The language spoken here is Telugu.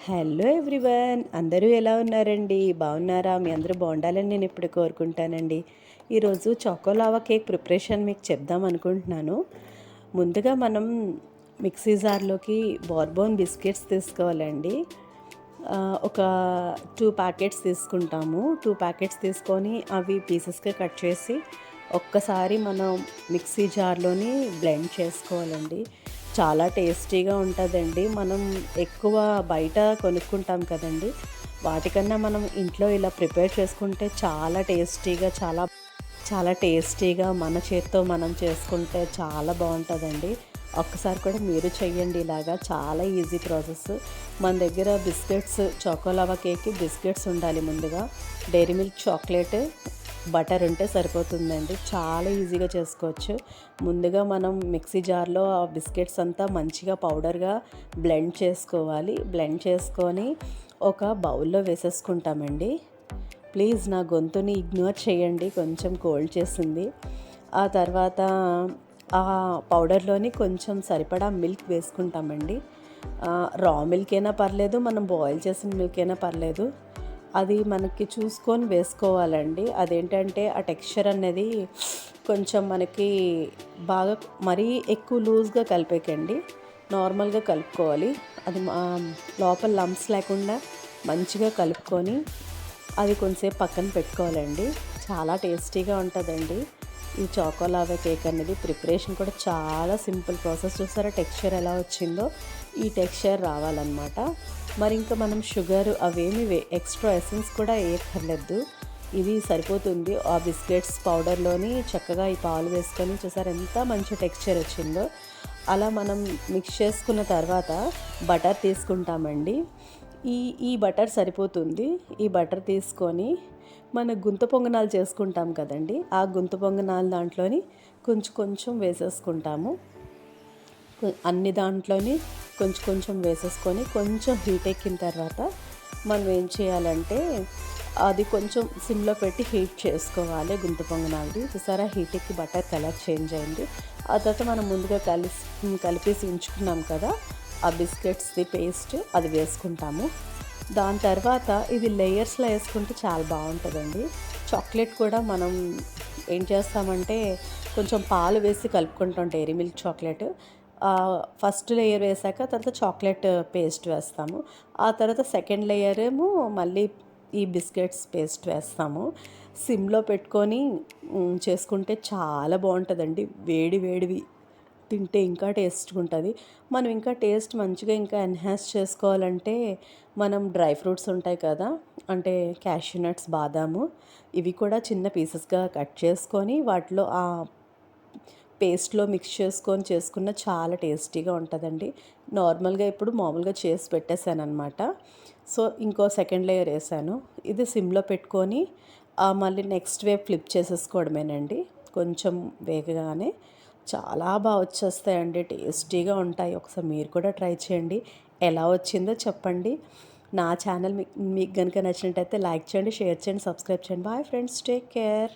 హలో ఎవ్రీవన్, అందరూ ఎలా ఉన్నారండి? బాగున్నారా? మీ అందరూ బాగుండాలని నేను ఇప్పుడు కోరుకుంటానండి. ఈరోజు చాకోలావా కేక్ ప్రిపరేషన్ మీకు చెప్దాం అనుకుంటున్నాను. ముందుగా మనం మిక్సీ జార్లోకి బార్బోన్ బిస్కెట్స్ తీసుకోవాలండి. ఒక 2 ప్యాకెట్స్ తీసుకుంటాము. 2 ప్యాకెట్స్ తీసుకొని అవి పీసెస్గా కట్ చేసి ఒక్కసారి మనం మిక్సీ జార్లోని బ్లెండ్ చేసుకోవాలండి. చాలా టేస్టీగా ఉంటుందండి. మనం ఎక్కువ బయట కొనుక్కుంటాం కదండి, వాటికన్నా మనం ఇంట్లో ఇలా ప్రిపేర్ చేసుకుంటే చాలా టేస్టీగా చాలా చాలా టేస్టీగా మన చేత్తో మనం చేసుకుంటే చాలా బాగుంటుందండి. ఒక్కసారి కూడా మీరు చెయ్యండి. ఇలాగా చాలా ఈజీ ప్రాసెస్. మన దగ్గర బిస్కెట్స్, చాకోలావా కేక్కి బిస్కెట్స్ ఉండాలి. ముందుగా డైరీ మిల్క్ చాక్లెట్, బటర్ ఉంటే సరిపోతుందండి. చాలా ఈజీగా చేసుకోవచ్చు. ముందుగా మనం మిక్సీ జార్లో ఆ బిస్కెట్స్ అంతా మంచిగా పౌడర్గా బ్లెండ్ చేసుకోవాలి. బ్లెండ్ చేసుకొని ఒక బౌల్లో వేసేసుకుంటామండి. ప్లీజ్ నా గొంతుని ఇగ్నోర్ చేయండి, కొంచెం కోల్డ్ చేసింది. ఆ తర్వాత ఆ పౌడర్లోని కొంచెం సరిపడా మిల్క్ వేసుకుంటామండి. రా మిల్క్ అయినా పర్లేదు, మనం బాయిల్ చేసిన మిల్క్ అయినా పర్లేదు. అది మనకి చూసుకొని వేసుకోవాలండి. అదేంటంటే ఆ టెక్స్చర్ అనేది కొంచెం మనకి బాగా మరీ ఎక్కువ లూజ్గా కలిపేకండి, నార్మల్గా కలుపుకోవాలి. అది లోపల లంప్స్ లేకుండా మంచిగా కలుపుకొని అది కొంచెంసేపు పక్కన పెట్టుకోవాలండి. చాలా టేస్టీగా ఉంటుందండి ఈ చాకోలావా కేక్ అనేది. ప్రిపరేషన్ కూడా చాలా సింపుల్ ప్రాసెస్. చూసారా టెక్స్చర్ ఎలా వచ్చిందో? ఈ టెక్స్చర్ రావాలన్నమాట. మరి ఇంకా మనం షుగర్ అవేమి ఎక్స్ట్రా ఎసెన్స్ కూడా వేయక్కర్లేదు. ఇది సరిపోతుంది. ఆ బిస్కెట్స్ పౌడర్లోని చక్కగా ఈ పాలు వేసుకొని చూసారు ఎంత మంచి టెక్స్చర్ వచ్చిందో. అలా మనం మిక్స్ చేసుకున్న తర్వాత బటర్ తీసుకుంటామండి. ఈ ఈ బటర్ సరిపోతుంది. ఈ బటర్ తీసుకొని మన గుంత పొంగనాలు చేసుకుంటాం కదండి, ఆ గుంత పొంగనాలు దాంట్లోని కొంచెం కొంచెం వేసేసుకుంటాము. అన్ని దాంట్లోని కొంచెం కొంచెం వేసేసుకొని కొంచెం హీట్ ఎక్కిన తర్వాత మనం ఏం చేయాలంటే అది కొంచెం సిమ్లో పెట్టి హీట్ చేసుకోవాలి. గుంత పొంగనాలది చూసారా హీట్ ఎక్కి బటర్ కలర్ చేంజ్ అయింది. ఆ తర్వాత మనం ముందుగా కలిపేసి ఉంచుకున్నాం కదా ఆ బిస్కెట్స్ది పేస్ట్, అది వేసుకుంటాము. దాని తర్వాత ఇది లేయర్స్లో వేసుకుంటే చాలా బాగుంటుందండి. చాక్లెట్ కూడా మనం ఏం చేస్తామంటే కొంచెం పాలు వేసి కలుపుకుంటాం dairy milk chocolate. First layer వేసాక తర్వాత చాక్లెట్ పేస్ట్ వేస్తాము. ఆ తర్వాత సెకండ్ లేయర్ ఏమో మళ్ళీ ఈ బిస్కెట్స్ పేస్ట్ వేస్తాము. సిమ్లో పెట్టుకొని చేసుకుంటే చాలా బాగుంటుందండి. వేడి వేడివి తింటే ఇంకా టేస్ట్గా ఉంటుంది. మనం ఇంకా టేస్ట్ మంచిగా ఇంకా ఎన్హాన్స్ చేసుకోవాలంటే మనం డ్రై ఫ్రూట్స్ ఉంటాయి కదా, అంటే క్యాష్యూ నట్స్, బాదాము, ఇవి కూడా చిన్న పీసెస్గా కట్ చేసుకొని వాటిలో ఆ పేస్ట్లో మిక్స్ చేసుకొని చేసుకున్న చాలా టేస్టీగా ఉంటుందండి. నార్మల్గా ఇప్పుడు మామూలుగా చేసి పెట్టేశాను అనమాట. సో ఇంకో సెకండ్ లేయర్ వేసాను. ఇది సిమ్లో పెట్టుకొని మళ్ళీ నెక్స్ట్ వేవ్ ఫ్లిప్ చేసేసుకోవడమేనండి. కొంచెం వేగగానే చాలా బాగా వచ్చేస్తాయండి, టేస్టీగా ఉంటాయి. ఒకసారి మీరు కూడా ట్రై చేయండి. ఎలా వచ్చిందో చెప్పండి. నా ఛానల్ మీకు కనుక నచ్చినట్టయితే లైక్ చేయండి, షేర్ చేయండి, సబ్స్క్రైబ్ చేయండి. Bye friends, take care.